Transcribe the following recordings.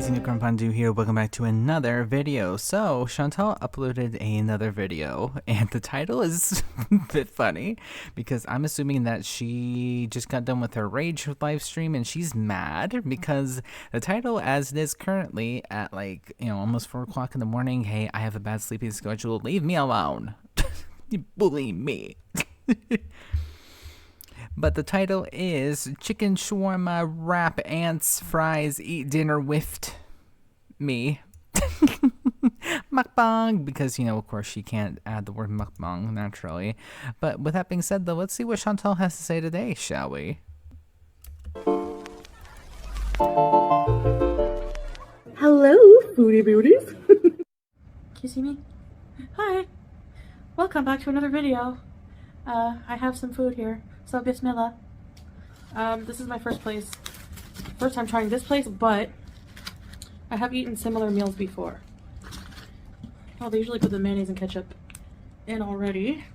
guys, Pandu here. Welcome back to another video. So, Chantal uploaded another video, and the title is a bit funny because I'm assuming that she just got done with her Rage live stream and she's mad because the title, as it is currently at almost 4 o'clock in the morning, hey, I have a bad sleeping schedule, leave me alone. You bully me. But the title is Chicken Shawarma Wrap Ants Fries Eat Dinner with Me. Mukbang, because, of course she can't add the word mukbang naturally. But with that being said, though, let's see what Chantal has to say today, shall we? Hello, foodie beauties. Can you see me? Hi. Welcome back to another video. I have some food here. So bismillah. This is my first time trying this place, but I have eaten similar meals before. Oh, they usually put the mayonnaise and ketchup in already.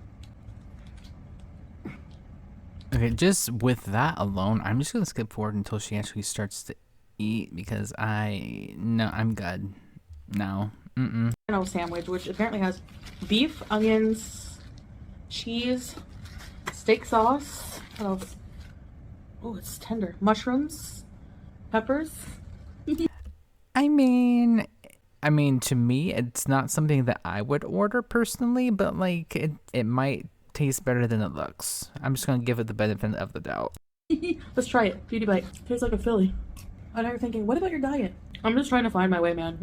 Okay, just with that alone, I'm just gonna skip forward until she actually starts to eat because I'm good. No. Sandwich, which apparently has beef, onions, cheese, steak sauce. What else? Oh, it's tender. Mushrooms, peppers. I mean, to me, it's not something that I would order personally, but it might taste better than it looks. I'm just gonna give it the benefit of the doubt. Let's try it. Beauty bite. Tastes like a Philly. I know you're thinking, what about your diet? I'm just trying to find my way, man.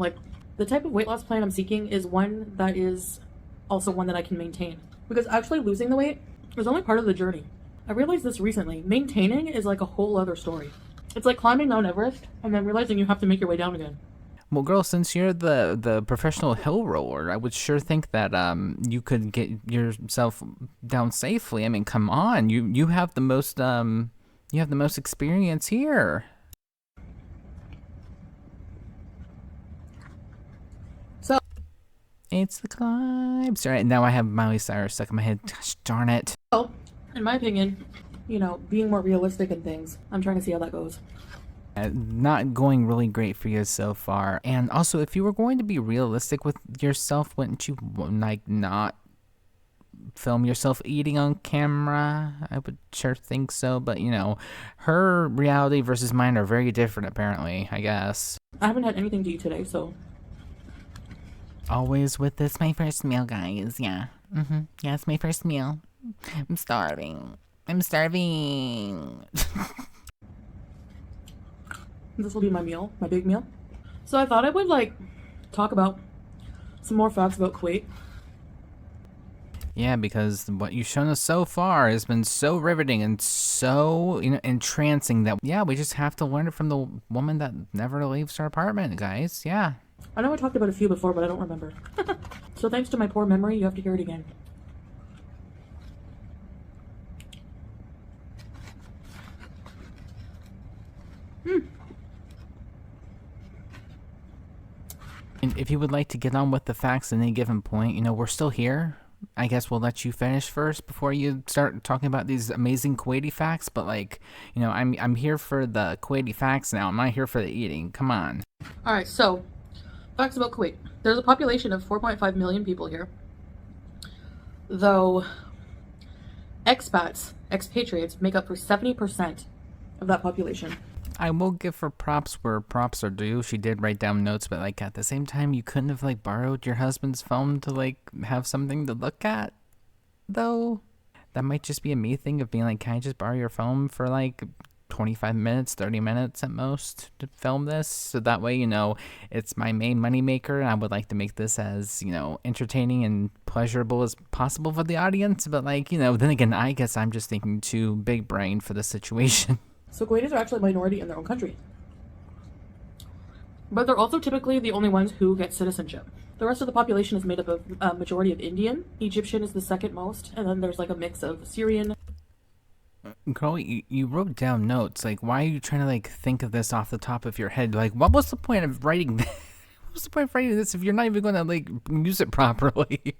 The type of weight loss plan I'm seeking is one that is also one that I can maintain. Because actually losing the weight is only part of the journey. I realized this recently. Maintaining is like a whole other story. It's like climbing Mount Everest and then realizing you have to make your way down again. Well, girl, since you're the professional hill roller, I would sure think that you could get yourself down safely. I mean, come on, you have the most experience here. So it's the climb. Sorry, now I have Miley Cyrus stuck in my head. Gosh darn it. So, in my opinion, being more realistic in things. I'm trying to see how that goes. Not going really great for you so far. And also, if you were going to be realistic with yourself, wouldn't you not film yourself eating on camera? I would sure think so, but her reality versus mine are very different apparently, I guess. I haven't had anything to eat today, so always with this my first meal, guys. Yeah. Yeah, it's my first meal. I'm starving. This will be my meal, my big meal. So I thought I would talk about some more facts about Kuwait. Yeah, because what you've shown us so far has been so riveting and so entrancing that we just have to learn it from the woman that never leaves her apartment, guys. Yeah. I know I talked about a few before, but I don't remember. So thanks to my poor memory, you have to hear it again. And if you would like to get on with the facts at any given point, we're still here. I guess we'll let you finish first before you start talking about these amazing Kuwaiti facts. But I'm here for the Kuwaiti facts now. I'm not here for the eating. Come on. All right. So, facts about Kuwait. There's a population of 4.5 million people here. Though expatriates make up for 70% of that population. I will give her props where props are due. She did write down notes, but at the same time, you couldn't have borrowed your husband's phone to have something to look at, though. That might just be a me thing of being can I just borrow your phone for 25 minutes, 30 minutes at most to film this? So that way, it's my main moneymaker, and I would like to make this as, entertaining and pleasurable as possible for the audience. But then again, I guess I'm just thinking too big brain for the situation. So Kuwaitis are actually a minority in their own country. But they're also typically the only ones who get citizenship. The rest of the population is made up of a majority of Indian. Egyptian is the second most, and then there's a mix of Syrian. Girl, you wrote down notes. Why are you trying to think of this off the top of your head? What was the point of writing this? What's the point of writing this if you're not even going to use it properly?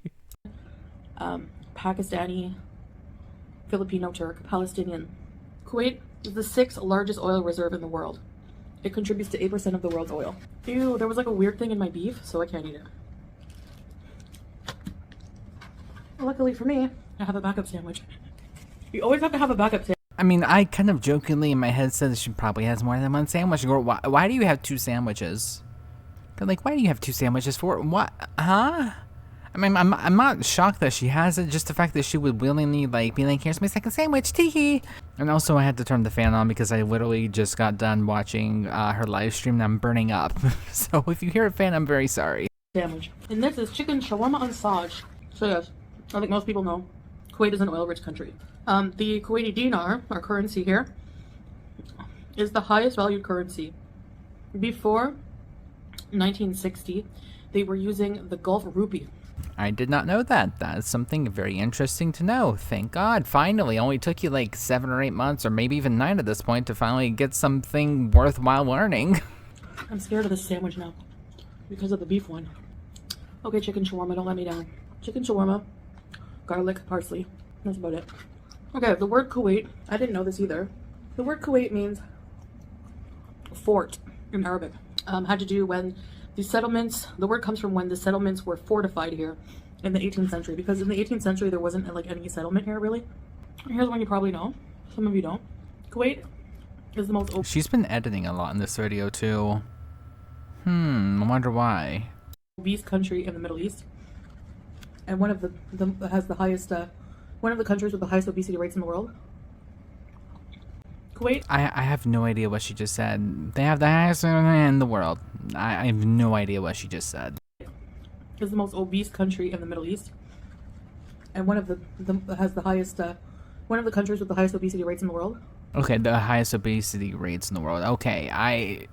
Pakistani, Filipino, Turk, Palestinian. Kuwait is the 6th largest oil reserve in the world. It contributes to 8% of the world's oil. Ew, there was like a weird thing in my beef, so I can't eat it. Luckily for me, I have a backup sandwich. You always have to have a backup sandwich. I mean, I kind of jokingly in my head said that she probably has more than one sandwich. Girl, why do you have two sandwiches? But like, why do you have two sandwiches for? What? Huh? I mean, I'm not shocked that she has it. Just the fact that she would willingly like be like, "Here's my second sandwich, teehee." And also, I had to turn the fan on because I literally just got done watching her live stream and I'm burning up. So if you hear a fan, I'm very sorry. Sandwich. And this is chicken shawarma on Saj. So yes, I think most people know Kuwait is an oil-rich country. The Kuwaiti dinar, our currency here, is the highest valued currency. Before 1960, they were using the Gulf rupee. I did not know that. That's something very interesting to know. Thank God. Finally. Only took you like 7 or 8 months, or maybe even 9 at this point, to finally get something worthwhile learning. I'm scared of this sandwich now because of the beef one. Okay, chicken shawarma, don't let me down. Chicken shawarma, garlic, parsley. That's about it. Okay, the word Kuwait, I didn't know this either. The word Kuwait means fort in Arabic. Had to do when the settlements, the word comes from when the settlements were fortified here in the 18th century, because in the 18th century there wasn't like any settlement here really. Here's one you probably know, some of you don't. Kuwait is the most open. She's been editing a lot in this video too. I wonder why. Obese country in the Middle East, and one of the has the highest one of the countries with the highest obesity rates in the world. Kuwait. I have no idea what she just said. They have the highest in the world. I have no idea what she just said. Is the most obese country in the Middle East, and one of the has the highest one of the countries with the highest obesity rates in the world. Okay, the highest obesity rates in the world. Okay,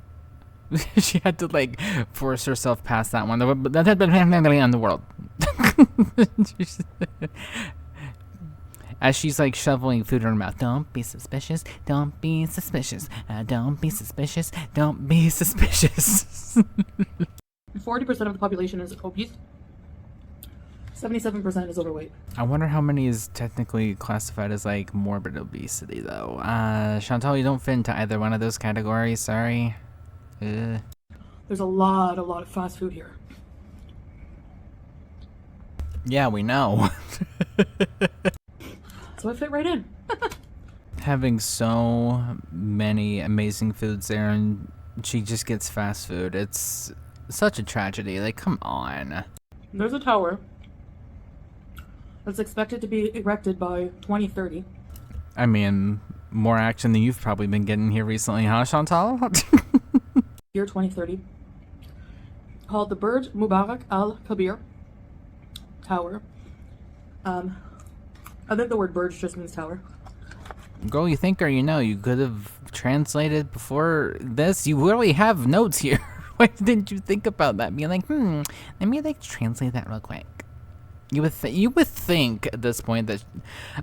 she had to like force herself past that one. That's in the world. As she's like shoveling food in her mouth. Don't be suspicious. Don't be suspicious. Don't be suspicious. Don't be suspicious. 40% of the population is obese. 77% is overweight. I wonder how many is technically classified as like morbid obesity though. Chantal, you don't fit into either one of those categories. Sorry. There's a lot of fast food here. Yeah, we know. So I fit right in. Having so many amazing foods there and she just gets fast food. It's such a tragedy. Like, come on. There's a tower that's expected to be erected by 2030. I mean, more action than you've probably been getting here recently, huh, Chantal? Year 2030. Called the Burj Mubarak Al Kabir Tower. I think the word Burj just means tower. Girl, you think or you know, you could have translated before this. You really have notes here. Why didn't you think about that? Being like, let me like translate that real quick. You would think at this point that,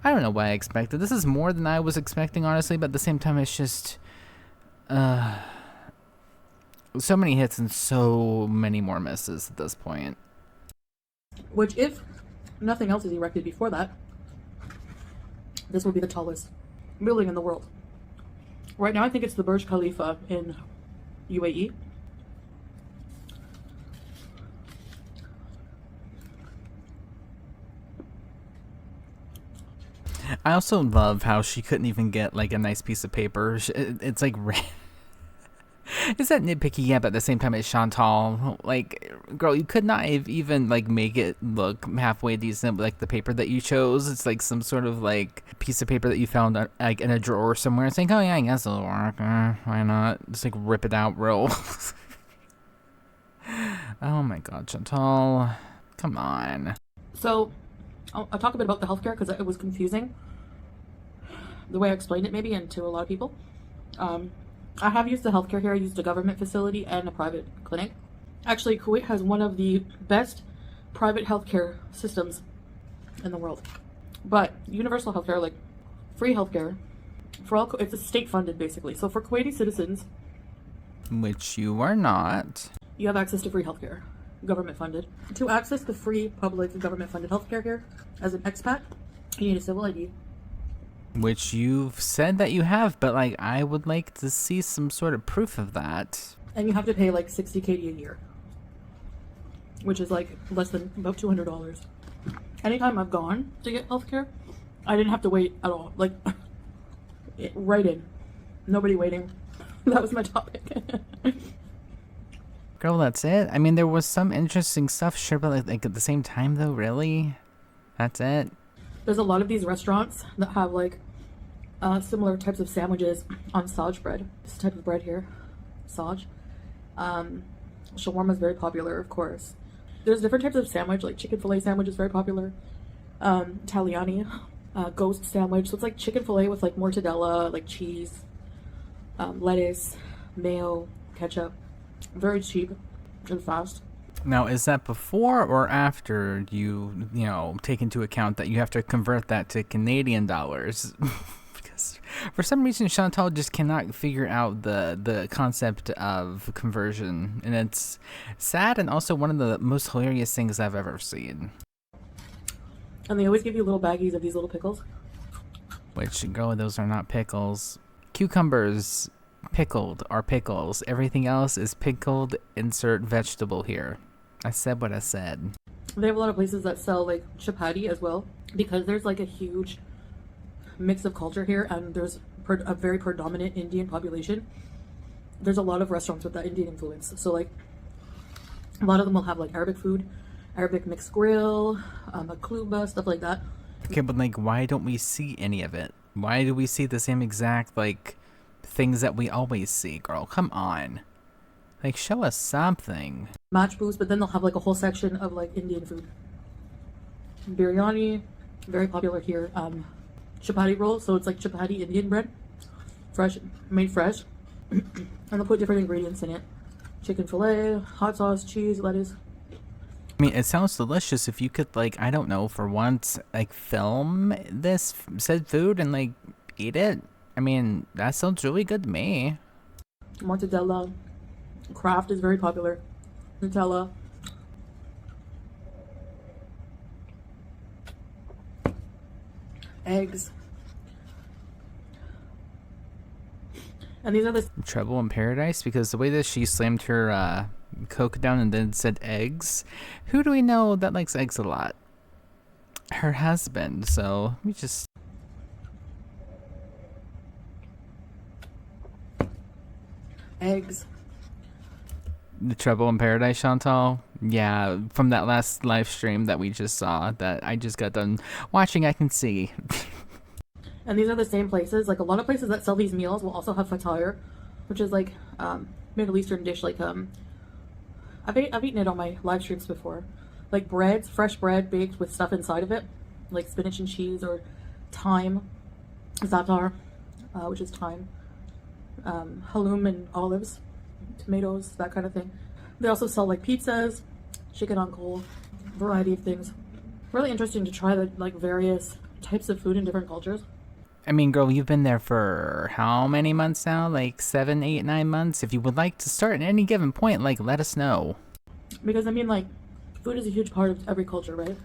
I don't know what I expected. This is more than I was expecting, honestly, but at the same time, it's just, so many hits and so many more misses at this point. Which, if nothing else is erected before that, this will be the tallest building in the world. Right now, I think it's the Burj Khalifa in UAE. I also love how she couldn't even get like a nice piece of paper. It's like, is that nitpicky? Yeah, but at the same time, it's Chantal. Like, girl, you could not have even like make it look halfway decent. Like the paper that you chose, it's like some sort of like piece of paper that you found like in a drawer somewhere. It's like, oh yeah, I guess it'll work. Why not? Just like rip it out, real. Oh my God, Chantal, come on. So, I'll talk a bit about the healthcare because it was confusing the way I explained it, maybe, and to a lot of people. I have used the healthcare here. I used a government facility and a private clinic. Actually, Kuwait has one of the best private healthcare systems in the world. But universal healthcare, like free healthcare, for all, it's state-funded basically. So for Kuwaiti citizens, which you are not, you have access to free healthcare, government-funded. To access the free, public, government-funded healthcare here as an expat, you need a civil ID, Which you've said that you have, but like I would like to see some sort of proof of that. And you have to pay like 60 KD a year, which is like less than about $200. Anytime I've gone to get healthcare, I didn't have to wait at all. Like, right in. Nobody waiting. That was my topic. Girl, that's it? I mean, there was some interesting stuff, sure, but like at the same time, though, really? That's it? There's a lot of these restaurants that have like similar types of sandwiches on Saj bread. This type of bread here, Saj. Shawarma is very popular, of course. There's different types of sandwich, like chicken fillet sandwich is very popular. Italiani, ghost sandwich. So it's like chicken fillet with like mortadella, like cheese, lettuce, mayo, ketchup. Very cheap and fast. Now, is that before or after you take into account that you have to convert that to Canadian dollars? Because for some reason, Chantal just cannot figure out the concept of conversion. And it's sad and also one of the most hilarious things I've ever seen. And they always give you little baggies of these little pickles. Which, girl, those are not pickles. Cucumbers pickled are pickles. Everything else is pickled, insert vegetable here. I said what I said. They have a lot of places that sell like chapati as well, because there's like a huge mix of culture here, and there's a very predominant Indian population. There's a lot of restaurants with that Indian influence. So like a lot of them will have like Arabic food, Arabic mixed grill, makluba, stuff like that. Okay, but like, why don't we see any of it? Why do we see the same exact like things that we always see, girl? Come on. Like, show us something. Match booths, but then they'll have like a whole section of like Indian food. Biryani, very popular here. Chapati roll, so it's like chapati Indian bread. Fresh, made fresh. And they'll put different ingredients in it. Chicken fillet, hot sauce, cheese, lettuce. I mean, it sounds delicious. If you could, like, I don't know, for once, like, film this said food and, like, eat it. I mean, that sounds really good to me. Mortadella. Kraft is very popular. Nutella. Eggs. And these are the Trouble in Paradise, because the way that she slammed her Coke down and then said eggs, who do we know that likes eggs a lot? Her husband. So we just eggs. The Trouble in Paradise, Chantal. Yeah, from that last live stream that we just saw, that I just got done watching, I can see. And these are the same places. Like a lot of places that sell these meals will also have fatar, which is like Middle Eastern dish. Like I've eaten it on my live streams before. Like breads, fresh bread baked with stuff inside of it, like spinach and cheese or thyme, za'atar, which is thyme, halloum and olives, tomatoes, that kind of thing. They also sell like pizzas, chicken on coal, variety of things. Really interesting to try the like various types of food in different cultures. I mean, girl, you've been there for how many months now? Like 7, 8, 9 months? If you would like to start at any given point, like, let us know. Because, I mean, like, food is a huge part of every culture, right?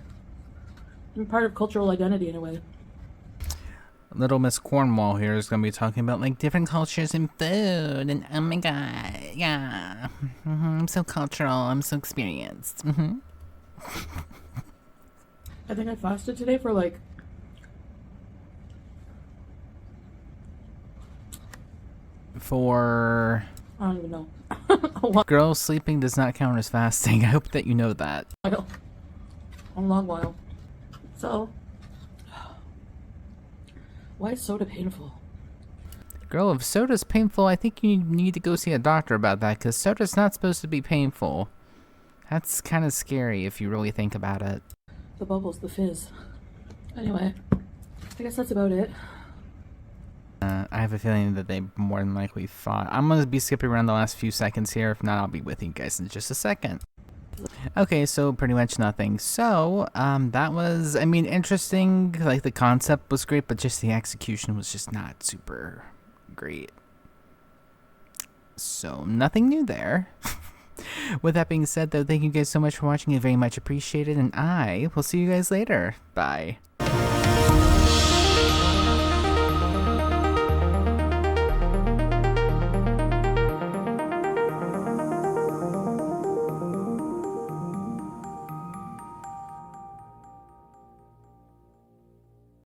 And part of cultural identity, in a way. Little Miss Cornwall here is going to be talking about, like, different cultures and food. And, oh my god, yeah. I'm so cultural. I'm so experienced. I think I fasted today for, like, I don't even know. Girl, sleeping does not count as fasting. I hope that you know that. A long while. So, why is soda painful? Girl, if soda's painful, I think you need to go see a doctor about that, because soda's not supposed to be painful. That's kind of scary if you really think about it. The bubbles, the fizz. Anyway, I guess that's about it. I have a feeling that they more than likely fought. I'm going to be skipping around the last few seconds here. If not, I'll be with you guys in just a second. Okay, so pretty much nothing. So, that was, I mean, interesting. Like, the concept was great, but just the execution was just not super great. So, nothing new there. With that being said, though, thank you guys so much for watching. I very much appreciate it, and I will see you guys later. Bye.